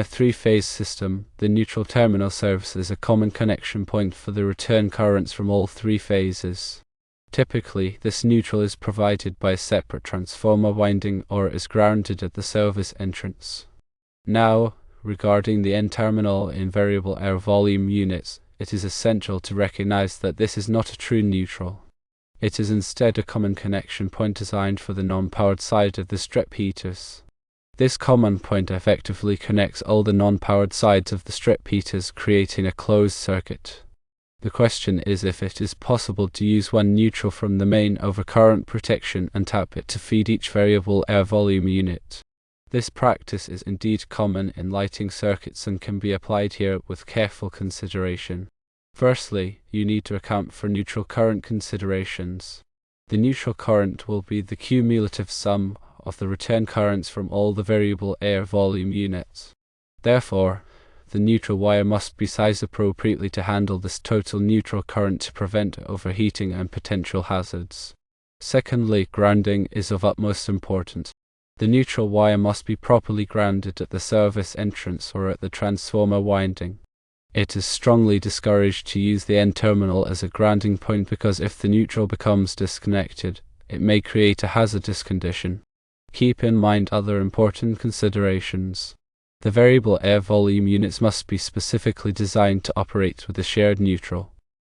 a three-phase system, the neutral terminal serves as a common connection point for the return currents from all three phases. Typically, this neutral is provided by a separate transformer winding or is grounded at the service entrance. Now, regarding the N-terminal in variable air volume units, it is essential to recognize that this is not a true neutral. It is instead a common connection point designed for the non-powered side of the strip heaters. This common point effectively connects all the non-powered sides of the strip heaters, creating a closed circuit. The question is if it is possible to use one neutral from the main overcurrent protection and tap it to feed each variable air volume unit. This practice is indeed common in lighting circuits and can be applied here with careful consideration. Firstly, you need to account for neutral current considerations. The neutral current will be the cumulative sum of the return currents from all the variable air volume units. Therefore, the neutral wire must be sized appropriately to handle this total neutral current to prevent overheating and potential hazards. Secondly, grounding is of utmost importance. The neutral wire must be properly grounded at the service entrance or at the transformer winding. It is strongly discouraged to use the N-terminal as a grounding point because if the neutral becomes disconnected, it may create a hazardous condition. Keep in mind other important considerations. The variable air volume units must be specifically designed to operate with a shared neutral.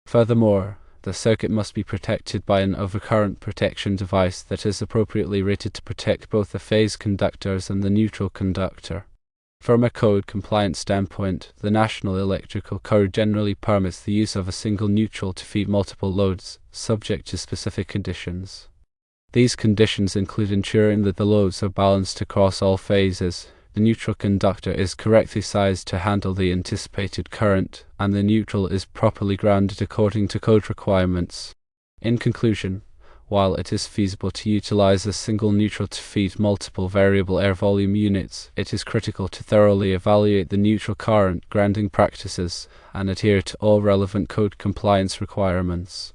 Furthermore, the circuit must be protected by an overcurrent protection device that is appropriately rated to protect both the phase conductors and the neutral conductor. From a code compliance standpoint, the National Electrical Code generally permits the use of a single neutral to feed multiple loads, subject to specific conditions. These conditions include ensuring that the loads are balanced across all phases, the neutral conductor is correctly sized to handle the anticipated current, and the neutral is properly grounded according to code requirements. In conclusion, while it is feasible to utilize a single neutral to feed multiple variable air volume units, it is critical to thoroughly evaluate the neutral current grounding practices and adhere to all relevant code compliance requirements.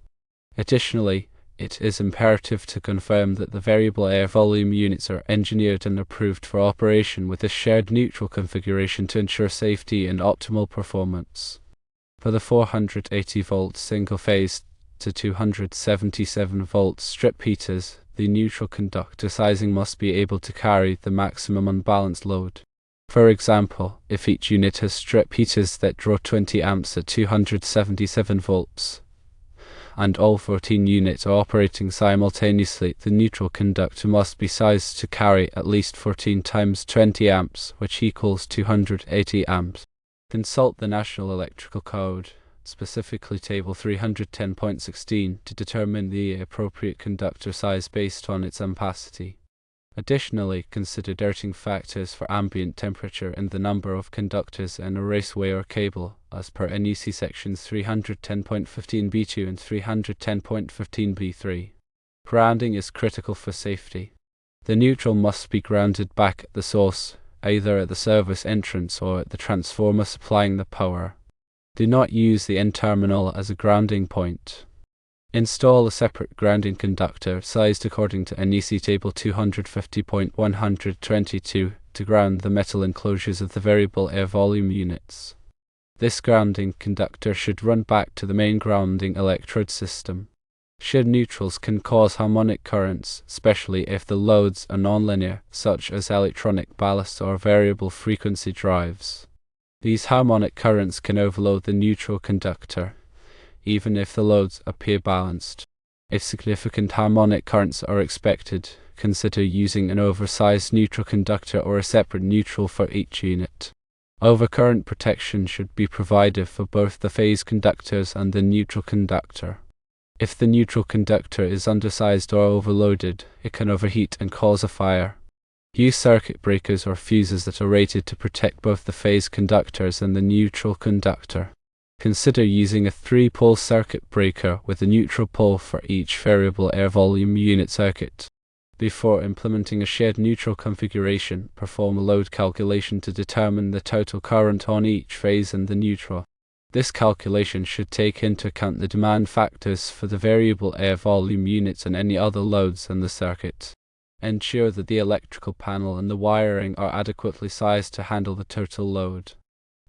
Additionally, it is imperative to confirm that the variable air volume units are engineered and approved for operation with a shared neutral configuration to ensure safety and optimal performance. For the 480-volt single-phase to 277-volt strip heaters, the neutral conductor sizing must be able to carry the maximum unbalanced load. For example, if each unit has strip heaters that draw 20 amps at 277 volts, and all 14 units are operating simultaneously, the neutral conductor must be sized to carry at least 14 times 20 amps, which equals 280 amps. Consult the National Electrical Code, specifically Table 310.16, to determine the appropriate conductor size based on its ampacity. Additionally, consider dirting factors for ambient temperature and the number of conductors in a raceway or cable, as per NEC sections 310.15b2 and 310.15b3. Grounding is critical for safety. The neutral must be grounded back at the source, either at the service entrance or at the transformer supplying the power. Do not use the N-terminal as a grounding point. Install a separate grounding conductor sized according to NEC Table 250.122 to ground the metal enclosures of the variable air volume units. This grounding conductor should run back to the main grounding electrode system. Shared neutrals can cause harmonic currents, especially if the loads are nonlinear, such as electronic ballast or variable frequency drives. These harmonic currents can overload the neutral conductor, even if the loads appear balanced. If significant harmonic currents are expected, consider using an oversized neutral conductor or a separate neutral for each unit. Overcurrent protection should be provided for both the phase conductors and the neutral conductor. If the neutral conductor is undersized or overloaded, it can overheat and cause a fire. Use circuit breakers or fuses that are rated to protect both the phase conductors and the neutral conductor. Consider using a 3-pole circuit breaker with a neutral pole for each variable air volume unit circuit. Before implementing a shared neutral configuration, perform a load calculation to determine the total current on each phase and the neutral. This calculation should take into account the demand factors for the variable air volume units and any other loads in the circuit. Ensure that the electrical panel and the wiring are adequately sized to handle the total load.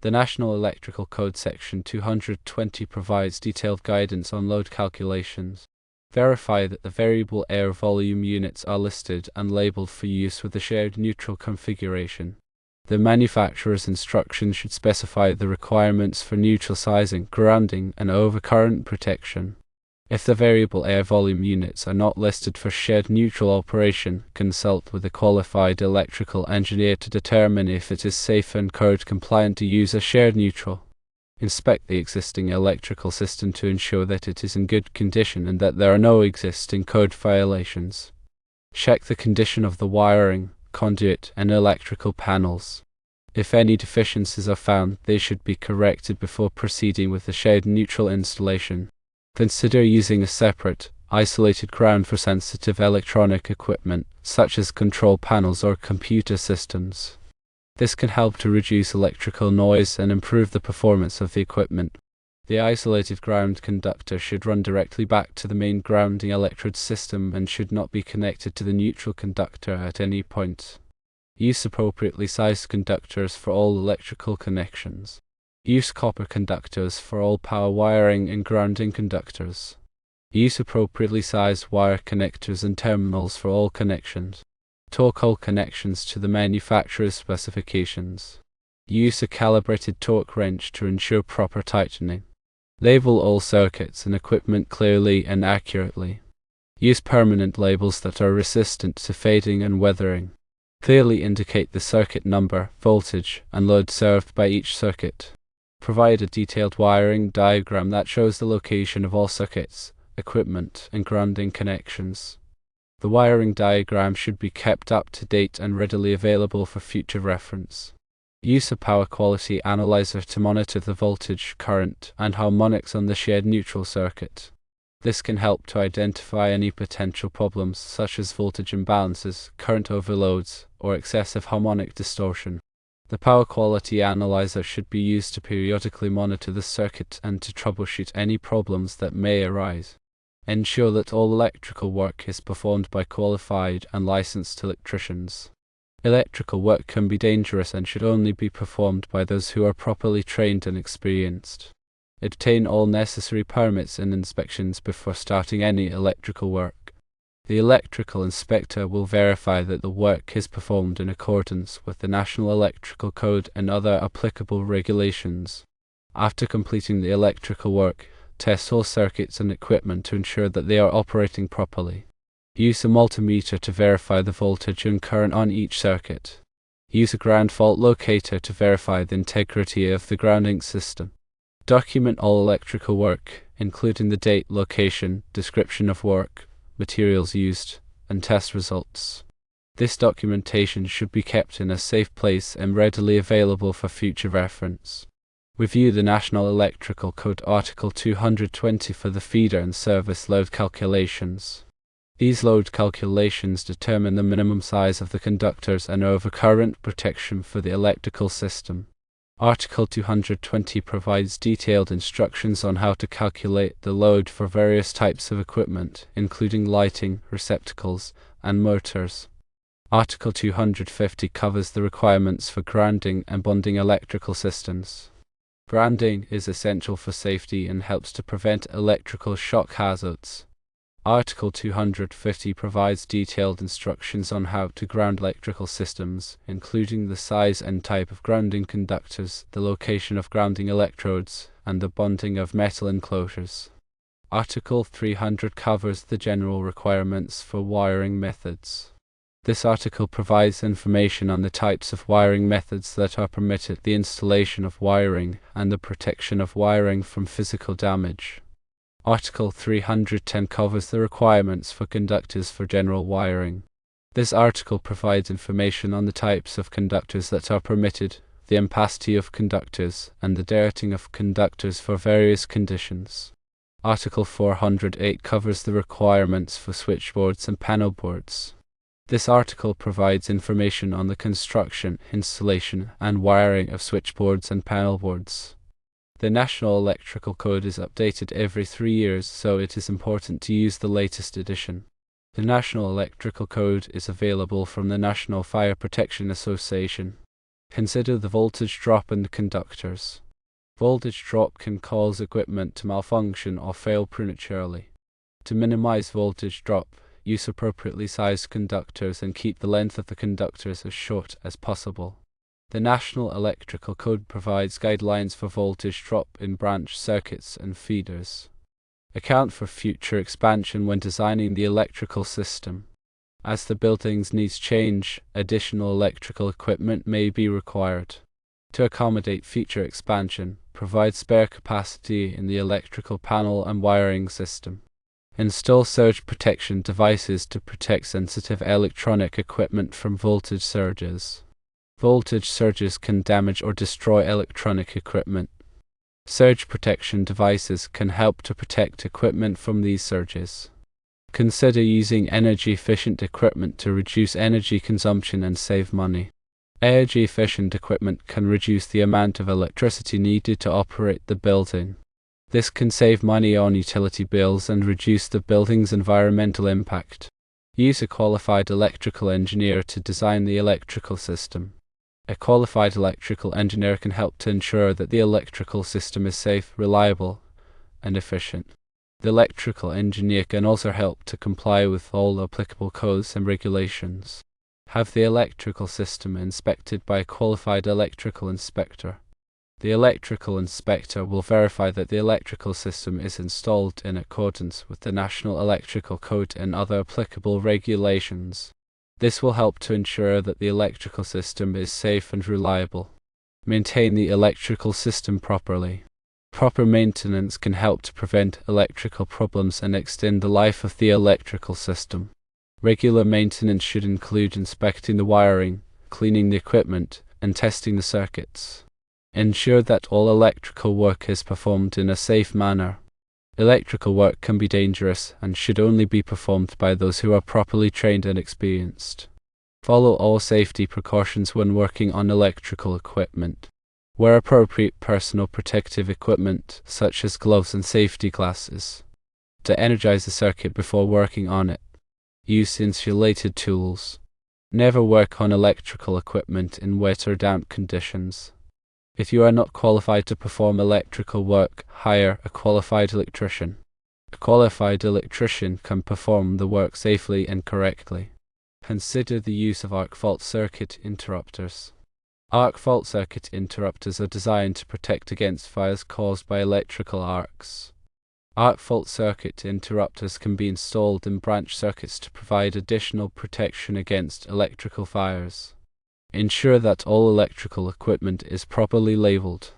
The National Electrical Code Section 220 provides detailed guidance on load calculations. Verify that the variable air volume units are listed and labeled for use with the shared neutral configuration. The manufacturer's instructions should specify the requirements for neutral sizing, grounding, and overcurrent protection. If the variable air volume units are not listed for shared neutral operation, consult with a qualified electrical engineer to determine if it is safe and code compliant to use a shared neutral. Inspect the existing electrical system to ensure that it is in good condition and that there are no existing code violations. Check the condition of the wiring, conduit, and electrical panels. If any deficiencies are found, they should be corrected before proceeding with the shared neutral installation. Consider using a separate, isolated ground for sensitive electronic equipment, such as control panels or computer systems. This can help to reduce electrical noise and improve the performance of the equipment. The isolated ground conductor should run directly back to the main grounding electrode system and should not be connected to the neutral conductor at any point. Use appropriately sized conductors for all electrical connections. Use copper conductors for all power wiring and grounding conductors. Use appropriately sized wire connectors and terminals for all connections. Torque all connections to the manufacturer's specifications. Use a calibrated torque wrench to ensure proper tightening. Label all circuits and equipment clearly and accurately. Use permanent labels that are resistant to fading and weathering. Clearly indicate the circuit number, voltage, and load served by each circuit. Provide a detailed wiring diagram that shows the location of all circuits, equipment, and grounding connections. The wiring diagram should be kept up to date and readily available for future reference. Use a power quality analyzer to monitor the voltage, current, and harmonics on the shared neutral circuit. This can help to identify any potential problems such as voltage imbalances, current overloads, or excessive harmonic distortion. The power quality analyzer should be used to periodically monitor the circuit and to troubleshoot any problems that may arise. Ensure that all electrical work is performed by qualified and licensed electricians. Electrical work can be dangerous and should only be performed by those who are properly trained and experienced. Obtain all necessary permits and inspections before starting any electrical work. The electrical inspector will verify that the work is performed in accordance with the National Electrical Code and other applicable regulations. After completing the electrical work, test all circuits and equipment to ensure that they are operating properly. Use a multimeter to verify the voltage and current on each circuit. Use a ground fault locator to verify the integrity of the grounding system. Document all electrical work, including the date, location, description of work, materials used, and test results. This documentation should be kept in a safe place and readily available for future reference. Review the National Electrical Code Article 220 for the feeder and service load calculations. These load calculations determine the minimum size of the conductors and overcurrent protection for the electrical system. Article 220 provides detailed instructions on how to calculate the load for various types of equipment, including lighting, receptacles, and motors. Article 250 covers the requirements for grounding and bonding electrical systems. Grounding is essential for safety and helps to prevent electrical shock hazards. Article 250 provides detailed instructions on how to ground electrical systems, including the size and type of grounding conductors, the location of grounding electrodes, and the bonding of metal enclosures. Article 300 covers the general requirements for wiring methods. This article provides information on the types of wiring methods that are permitted, the installation of wiring, and the protection of wiring from physical damage. Article 310 covers the requirements for conductors for general wiring. This article provides information on the types of conductors that are permitted, the ampacity of conductors, and the dating of conductors for various conditions. Article 408 covers the requirements for switchboards and panel boards. This article provides information on the construction, installation, and wiring of switchboards and panel boards. The National Electrical Code is updated every 3 years, so it is important to use the latest edition. The National Electrical Code is available from the National Fire Protection Association. Consider the voltage drop in the conductors. Voltage drop can cause equipment to malfunction or fail prematurely. To minimize voltage drop, use appropriately sized conductors and keep the length of the conductors as short as possible. The National Electrical Code provides guidelines for voltage drop in branch circuits and feeders. Account for future expansion when designing the electrical system. As the building's needs change, additional electrical equipment may be required. To accommodate future expansion, provide spare capacity in the electrical panel and wiring system. Install surge protection devices to protect sensitive electronic equipment from voltage surges. Voltage surges can damage or destroy electronic equipment. Surge protection devices can help to protect equipment from these surges. Consider using energy-efficient equipment to reduce energy consumption and save money. Energy-efficient equipment can reduce the amount of electricity needed to operate the building. This can save money on utility bills and reduce the building's environmental impact. Use a qualified electrical engineer to design the electrical system. A qualified electrical engineer can help to ensure that the electrical system is safe, reliable, and efficient. The electrical engineer can also help to comply with all applicable codes and regulations. Have the electrical system inspected by a qualified electrical inspector. The electrical inspector will verify that the electrical system is installed in accordance with the National Electrical Code and other applicable regulations. This will help to ensure that the electrical system is safe and reliable. Maintain the electrical system properly. Proper maintenance can help to prevent electrical problems and extend the life of the electrical system. Regular maintenance should include inspecting the wiring, cleaning the equipment, and testing the circuits. Ensure that all electrical work is performed in a safe manner. Electrical work can be dangerous and should only be performed by those who are properly trained and experienced. Follow all safety precautions when working on electrical equipment. Wear appropriate personal protective equipment, such as gloves and safety glasses. To energize the circuit before working on it, use insulated tools. Never work on electrical equipment in wet or damp conditions. If you are not qualified to perform electrical work, hire a qualified electrician. A qualified electrician can perform the work safely and correctly. Consider the use of arc fault circuit interrupters. Arc fault circuit interrupters are designed to protect against fires caused by electrical arcs. Arc fault circuit interrupters can be installed in branch circuits to provide additional protection against electrical fires. Ensure that all electrical equipment is properly labeled.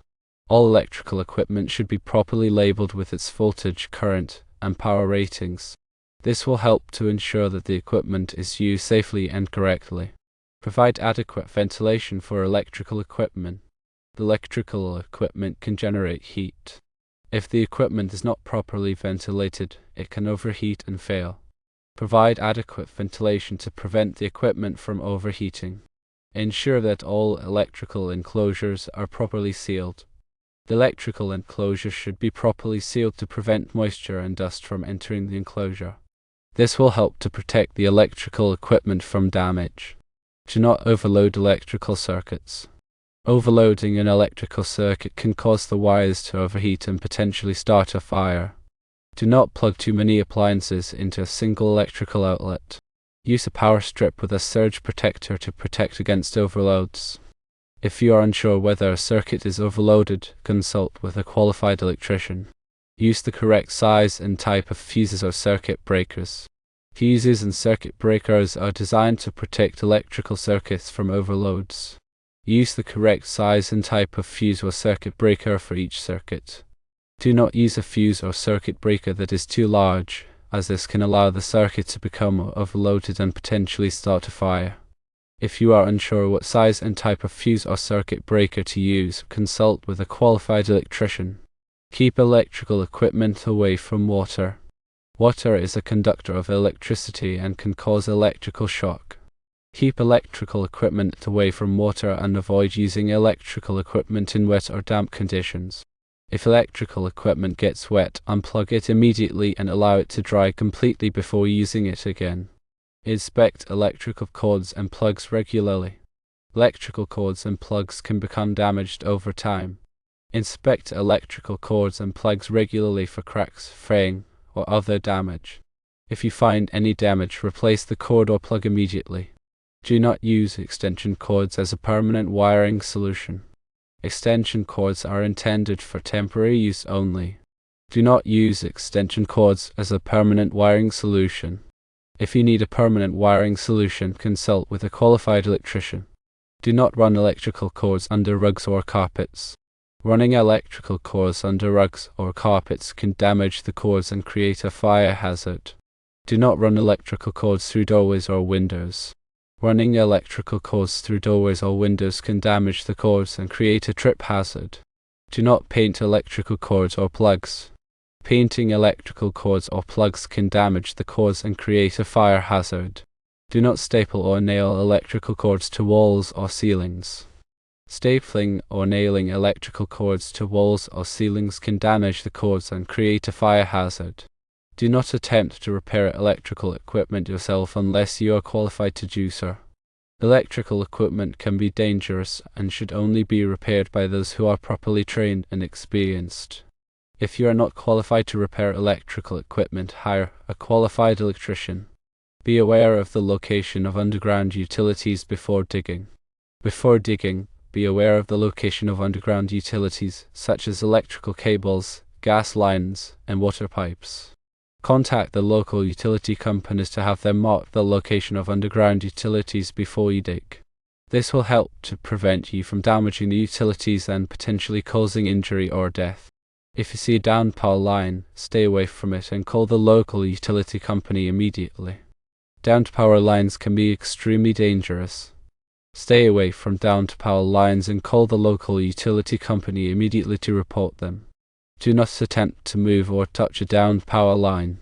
All electrical equipment should be properly labeled with its voltage, current, and power ratings. This will help to ensure that the equipment is used safely and correctly. Provide adequate ventilation for electrical equipment. The electrical equipment can generate heat. If the equipment is not properly ventilated, it can overheat and fail. Provide adequate ventilation to prevent the equipment from overheating. Ensure that all electrical enclosures are properly sealed. The electrical enclosure should be properly sealed to prevent moisture and dust from entering the enclosure. This will help to protect the electrical equipment from damage. Do not overload electrical circuits. Overloading an electrical circuit can cause the wires to overheat and potentially start a fire. Do not plug too many appliances into a single electrical outlet. Use a power strip with a surge protector to protect against overloads. If you are unsure whether a circuit is overloaded, consult with a qualified electrician. Use the correct size and type of fuses or circuit breakers. Fuses and circuit breakers are designed to protect electrical circuits from overloads. Use the correct size and type of fuse or circuit breaker for each circuit. Do not use a fuse or circuit breaker that is too large, as this can allow the circuit to become overloaded and potentially start a fire. If you are unsure what size and type of fuse or circuit breaker to use, consult with a qualified electrician. Keep electrical equipment away from water. Water is a conductor of electricity and can cause electrical shock. Keep electrical equipment away from water and avoid using electrical equipment in wet or damp conditions. If electrical equipment gets wet, unplug it immediately and allow it to dry completely before using it again. Inspect electrical cords and plugs regularly. Electrical cords and plugs can become damaged over time. Inspect electrical cords and plugs regularly for cracks, fraying, or other damage. If you find any damage, replace the cord or plug immediately. Do not use extension cords as a permanent wiring solution. Extension cords are intended for temporary use only. Do not use extension cords as a permanent wiring solution. If you need a permanent wiring solution, consult with a qualified electrician. Do not run electrical cords under rugs or carpets. Running electrical cords under rugs or carpets can damage the cords and create a fire hazard. Do not run electrical cords through doorways or windows. Running electrical cords through doorways or windows can damage the cords and create a trip hazard. Do not paint electrical cords or plugs. Painting electrical cords or plugs can damage the cords and create a fire hazard. Do not staple or nail electrical cords to walls or ceilings. Stapling or nailing electrical cords to walls or ceilings can damage the cords and create a fire hazard. Do not attempt to repair electrical equipment yourself unless you are qualified to do so. Electrical equipment can be dangerous and should only be repaired by those who are properly trained and experienced. If you are not qualified to repair electrical equipment, hire a qualified electrician. Be aware of the location of underground utilities before digging. Before digging, be aware of the location of underground utilities, such as electrical cables, gas lines, and water pipes. Contact the local utility companies to have them mark the location of underground utilities before you dig. This will help to prevent you from damaging the utilities and potentially causing injury or death. If you see a downed power line, stay away from it and call the local utility company immediately. Downed power lines can be extremely dangerous. Stay away from downed power lines and call the local utility company immediately to report them. Do not attempt to move or touch a downed power line.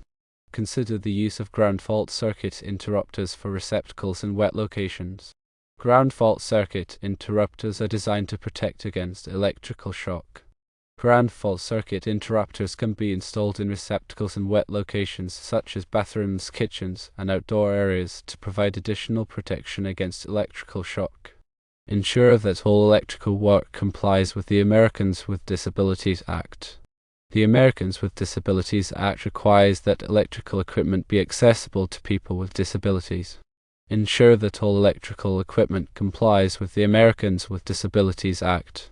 Consider the use of ground fault circuit interrupters for receptacles in wet locations. Ground fault circuit interrupters are designed to protect against electrical shock. Ground fault circuit interrupters can be installed in receptacles in wet locations such as bathrooms, kitchens, and outdoor areas to provide additional protection against electrical shock. Ensure that all electrical work complies with the Americans with Disabilities Act. The Americans with Disabilities Act requires that electrical equipment be accessible to people with disabilities. Ensure that all electrical equipment complies with the Americans with Disabilities Act.